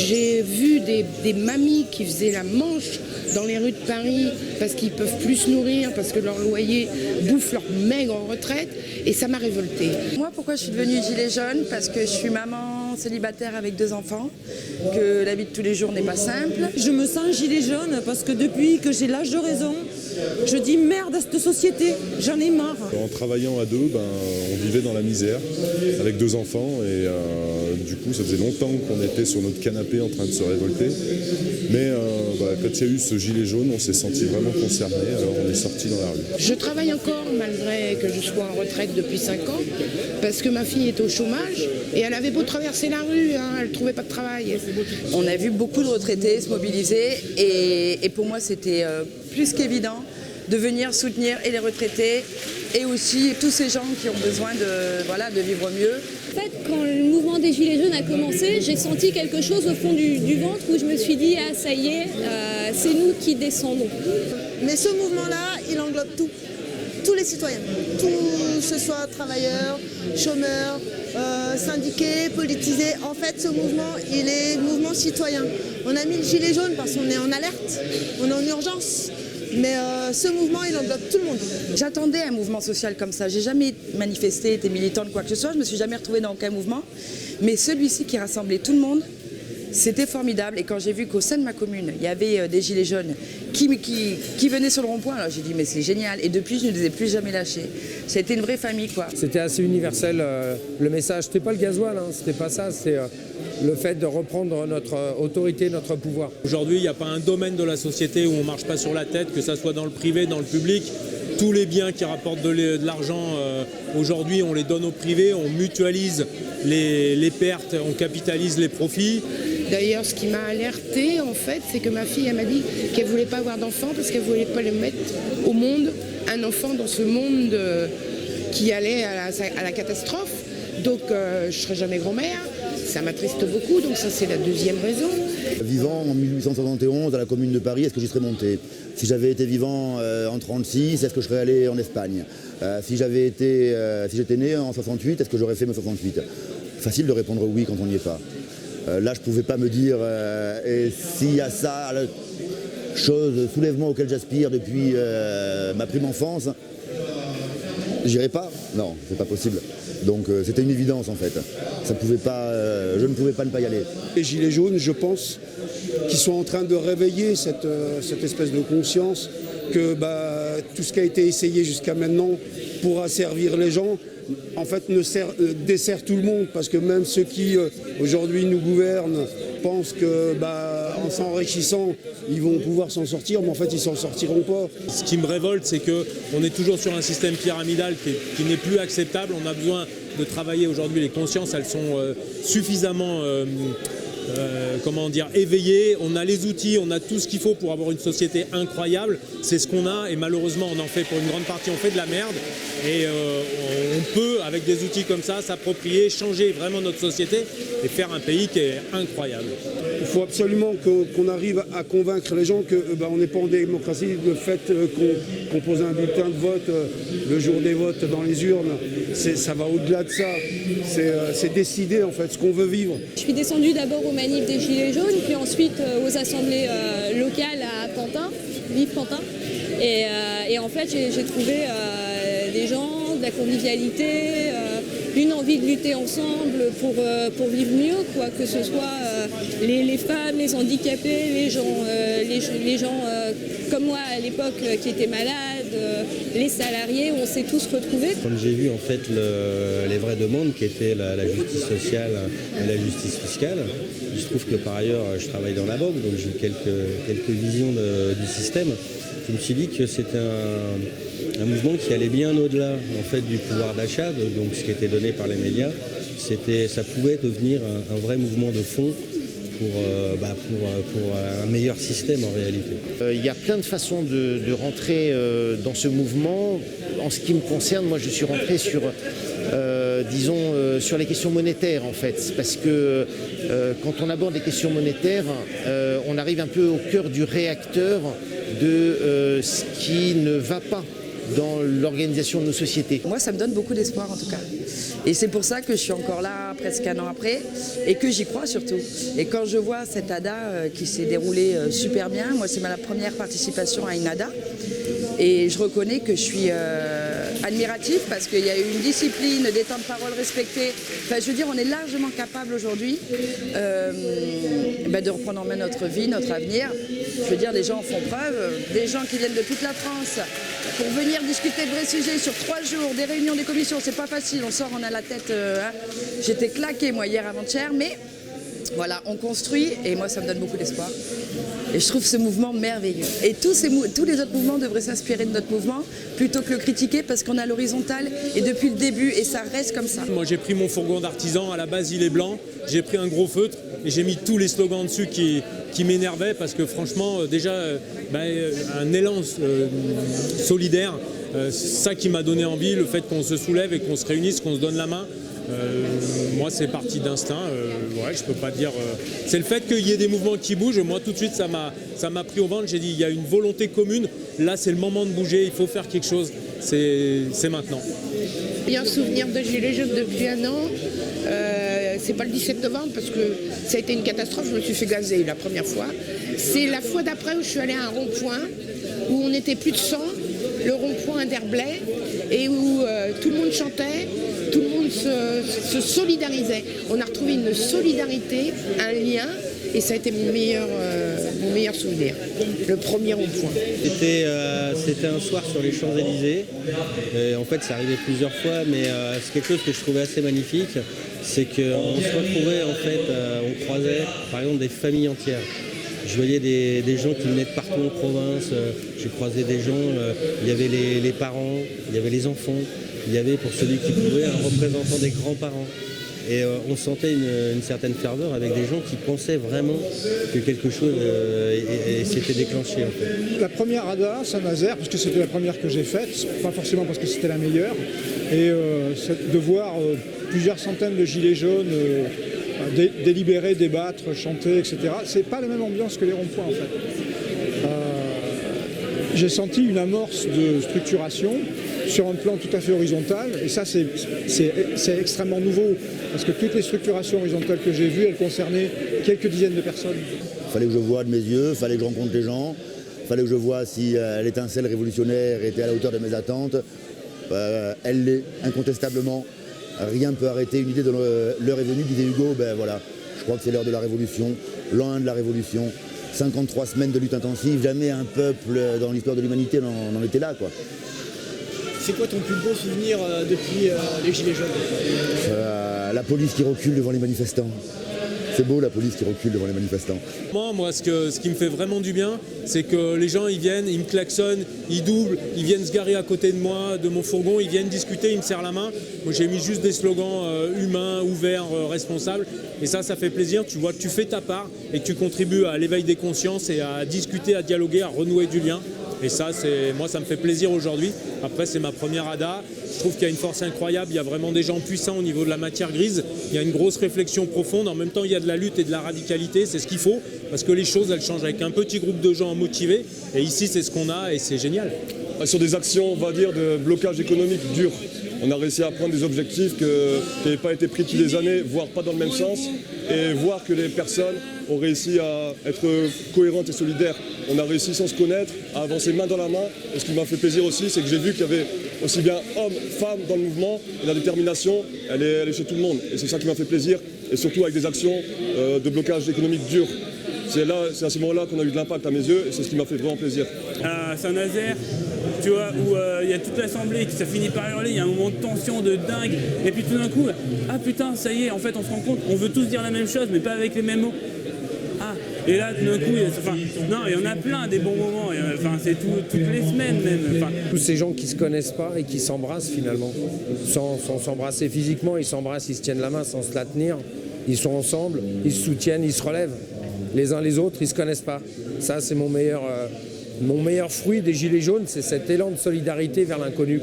J'ai vu des mamies qui faisaient la manche dans les rues de Paris parce qu'ils ne peuvent plus se nourrir, parce que leur loyer bouffe leur maigre retraite, et ça m'a révoltée. Moi, pourquoi je suis devenue gilet jaune? Parce que je suis maman célibataire avec 2 enfants, que la vie de tous les jours n'est pas simple. Je me sens gilet jaune parce que depuis que j'ai l'âge de raison, je dis merde à cette société, j'en ai marre. En travaillant à deux, on vivait dans la misère avec 2 enfants et du coup ça faisait longtemps qu'on était sur notre canapé en train de se révolter. Mais quand il y a eu ce gilet jaune, on s'est senti vraiment concerné, alors on est sorti dans la rue. Je travaille encore malgré que je sois en retraite depuis 5 ans, parce que ma fille est au chômage et elle avait beau traverser la rue, elle ne trouvait pas de travail. On a vu beaucoup de retraités se mobiliser et pour moi c'était plus qu'évident de venir soutenir et les retraités et aussi tous ces gens qui ont besoin de vivre mieux. En fait, quand le mouvement des Gilets jaunes a commencé, j'ai senti quelque chose au fond du ventre où je me suis dit « Ah, ça y est, c'est nous qui descendons ». Mais ce mouvement-là, il englobe tout. Tous les citoyens, que ce soit travailleurs, chômeurs, syndiqués, politisés. En fait, ce mouvement, il est mouvement citoyen. On a mis le gilet jaune parce qu'on est en alerte, on est en urgence. Mais ce mouvement, il englobe tout le monde. J'attendais un mouvement social comme ça. J'ai jamais manifesté, été militante, quoi que ce soit. Je me suis jamais retrouvée dans aucun mouvement. Mais celui-ci qui rassemblait tout le monde, c'était formidable. Et quand j'ai vu qu'au sein de ma commune, il y avait des gilets jaunes qui venaient sur le rond-point, alors j'ai dit mais c'est génial. Et depuis, je ne les ai plus jamais lâchés. Ça a été une vraie famille, quoi. C'était assez universel. Le message, c'était pas le gasoil, c'était pas ça. C'est le fait de reprendre notre autorité, notre pouvoir. Aujourd'hui, il n'y a pas un domaine de la société où on ne marche pas sur la tête, que ça soit dans le privé, dans le public. Tous les biens qui rapportent de l'argent, aujourd'hui, on les donne au privé, on mutualise les pertes, on capitalise les profits. D'ailleurs, ce qui m'a alertée, en fait, c'est que ma fille, elle m'a dit qu'elle ne voulait pas avoir d'enfant parce qu'elle ne voulait pas le mettre au monde, un enfant dans ce monde qui allait à la catastrophe. Donc, je ne serai jamais grand-mère. Ça m'attriste beaucoup, donc ça, c'est la deuxième raison. Vivant en 1871 à la Commune de Paris, est-ce que j'y serais monté? Si j'avais été vivant en 1936, est-ce que je serais allé en Espagne? Si j'étais né en 68, est-ce que j'aurais fait mes 68? Facile de répondre oui quand on n'y est pas. Là, je ne pouvais pas me dire, et s'il y a ça, soulèvement auquel j'aspire depuis ma prime enfance, j'irai pas? Non, c'est pas possible. Donc c'était une évidence en fait. Je ne pouvais pas ne pas y aller. Les Gilets jaunes, je pense, qu'ils sont en train de réveiller cette espèce de conscience que tout ce qui a été essayé jusqu'à maintenant pour asservir les gens, en fait, dessert tout le monde, parce que même ceux qui aujourd'hui nous gouvernent pensent que en s'enrichissant ils vont pouvoir s'en sortir, mais en fait ils s'en sortiront pas. Ce qui me révolte, c'est qu'on est toujours sur un système pyramidal qui n'est plus acceptable. On a besoin de travailler aujourd'hui, les consciences elles sont suffisamment éveillées, on a les outils, on a tout ce qu'il faut pour avoir une société incroyable, c'est ce qu'on a et malheureusement on en fait pour une grande partie, on fait de la merde et on peut avec des outils comme ça s'approprier, changer vraiment notre société et faire un pays qui est incroyable. Il faut absolument qu'on arrive à convaincre les gens qu'on n'est pas en démocratie, le fait qu'on pose un bulletin de vote le jour des votes dans les urnes, ça va au-delà de ça, c'est décider en fait ce qu'on veut vivre. Je suis descendue d'abord aux manifs des Gilets jaunes, puis ensuite aux assemblées locales à Pantin, vive Pantin. Et en fait, j'ai trouvé des gens, de la convivialité, une envie de lutter ensemble pour vivre mieux, quoi, que ce soit les femmes, les handicapés, les gens comme moi à l'époque qui étaient malades, les salariés, on s'est tous retrouvés. Quand j'ai vu en fait les vraies demandes qui étaient la justice sociale et la justice fiscale, il se trouve que par ailleurs je travaille dans la banque, donc j'ai quelques visions du système. Je me suis dit que c'était un mouvement qui allait bien au-delà en fait du pouvoir d'achat, donc ce qui était donné par les médias. Ça pouvait devenir un vrai mouvement de fond pour un meilleur système en réalité. Il y a plein de façons de rentrer dans ce mouvement. En ce qui me concerne, moi je suis rentré sur les questions monétaires en fait, parce que quand on aborde les questions monétaires, on arrive un peu au cœur du réacteur de ce qui ne va pas dans l'organisation de nos sociétés. Moi, ça me donne beaucoup d'espoir en tout cas. Et c'est pour ça que je suis encore là presque un an après et que j'y crois surtout. Et quand je vois cette ADA qui s'est déroulée super bien, moi c'est ma première participation à une ADA et je reconnais que je suis admiratif parce qu'il y a eu une discipline, des temps de parole respectés. Enfin, je veux dire, on est largement capable aujourd'hui de reprendre en main notre vie, notre avenir. Je veux dire, les gens en font preuve, des gens qui viennent de toute la France pour venir discuter de vrais sujets sur 3 jours, des réunions des commissions, c'est pas facile, on sort, on a la tête, J'étais claquée moi hier avant-hier, mais voilà, on construit et moi ça me donne beaucoup d'espoir. Et je trouve ce mouvement merveilleux. Et tous les autres mouvements devraient s'inspirer de notre mouvement plutôt que le critiquer parce qu'on a l'horizontale et depuis le début et ça reste comme ça. Moi j'ai pris mon fourgon d'artisan, à la base il est blanc, j'ai pris un gros feutre et j'ai mis tous les slogans dessus qui m'énervaient parce que franchement déjà un élan solidaire, c'est ça qui m'a donné envie, le fait qu'on se soulève et qu'on se réunisse, qu'on se donne la main. Moi c'est parti d'instinct, je peux pas dire. C'est le fait qu'il y ait des mouvements qui bougent, moi tout de suite ça m'a pris au ventre, j'ai dit il y a une volonté commune, là c'est le moment de bouger, il faut faire quelque chose, c'est maintenant. Il y a un souvenir de Gilets jaunes depuis un an, c'est pas le 17 novembre parce que ça a été une catastrophe, je me suis fait gazer la première fois. C'est la fois d'après où je suis allée à un rond-point où on était plus de 100, le rond-point d'Herblay, et où tout le monde chantait, tout le monde se solidarisait. On a retrouvé une solidarité, un lien, et ça a été mon meilleur souvenir, le premier rond-point. C'était un soir sur les Champs-Élysées. En fait, ça arrivait plusieurs fois, mais c'est quelque chose que je trouvais assez magnifique. C'est qu'on se retrouvait, en fait, on croisait, par exemple, des familles entières. Je voyais des gens qui venaient de partout en province, j'ai croisé des gens, il y avait les parents, il y avait les enfants, il y avait pour celui qui pouvait un représentant des grands-parents. Et on sentait une certaine ferveur avec des gens qui pensaient vraiment que quelque chose s'était déclenché. En fait. La première ADA, Saint-Nazaire, parce que c'était la première que j'ai faite, pas forcément parce que c'était la meilleure, et de voir plusieurs centaines de gilets jaunes délibérer, débattre, chanter, etc. C'est pas la même ambiance que les ronds-points en fait. J'ai senti une amorce de structuration sur un plan tout à fait horizontal et ça c'est extrêmement nouveau parce que toutes les structurations horizontales que j'ai vues, elles concernaient quelques dizaines de personnes. Il fallait que je voie de mes yeux, il fallait que je rencontre les gens, il fallait que je voie si l'étincelle révolutionnaire était à la hauteur de mes attentes. Elle l'est incontestablement. Rien ne peut arrêter une idée de l'heure est venue, disait Hugo, voilà, je crois que c'est l'heure de la révolution, l'an 1 de la révolution, 53 semaines de lutte intensive, jamais un peuple dans l'histoire de l'humanité n'en était là, quoi. C'est quoi ton plus beau souvenir depuis les Gilets jaunes? La police qui recule devant les manifestants. C'est beau la police qui recule devant les manifestants. Moi ce qui me fait vraiment du bien, c'est que les gens ils viennent, ils me klaxonnent, ils doublent, ils viennent se garer à côté de moi, de mon fourgon, ils viennent discuter, ils me serrent la main. Moi j'ai mis juste des slogans humains, ouverts, responsables. Et ça fait plaisir, tu vois que tu fais ta part et que tu contribues à l'éveil des consciences et à discuter, à dialoguer, à renouer du lien. Et ça, moi, ça me fait plaisir aujourd'hui. Après, c'est ma première ADA. Je trouve qu'il y a une force incroyable. Il y a vraiment des gens puissants au niveau de la matière grise. Il y a une grosse réflexion profonde. En même temps, il y a de la lutte et de la radicalité. C'est ce qu'il faut parce que les choses, elles changent avec un petit groupe de gens motivés. Et ici, c'est ce qu'on a et c'est génial. Sur des actions, on va dire, de blocage économique dur. On a réussi à prendre des objectifs qui n'avaient pas été pris depuis des années, voire pas dans le même sens, et voir que les personnes ont réussi à être cohérentes et solidaires. On a réussi sans se connaître à avancer main dans la main. Et ce qui m'a fait plaisir aussi, c'est que j'ai vu qu'il y avait aussi bien hommes, femmes dans le mouvement. Et la détermination, elle est chez tout le monde. Et c'est ça qui m'a fait plaisir. Et surtout avec des actions de blocage économique dur. C'est à ce moment-là qu'on a eu de l'impact à mes yeux. Et c'est ce qui m'a fait vraiment plaisir. À Saint-Nazaire, tu vois, où il y a toute l'assemblée qui ça finit par hurler, il y a un moment de tension de dingue, et puis tout d'un coup, ah putain, ça y est, en fait on se rend compte, on veut tous dire la même chose, mais pas avec les mêmes mots. Ah, et là tout d'un coup, non, il y en a plein des bons moments, c'est toutes les semaines même. Tous ces gens qui se connaissent pas et qui s'embrassent finalement, sans s'embrasser physiquement, ils s'embrassent, ils se tiennent la main sans se la tenir, ils sont ensemble, ils se soutiennent, ils se relèvent. Les uns les autres, ils se connaissent pas. Ça, c'est mon meilleur fruit des Gilets jaunes, c'est cet élan de solidarité vers l'inconnu.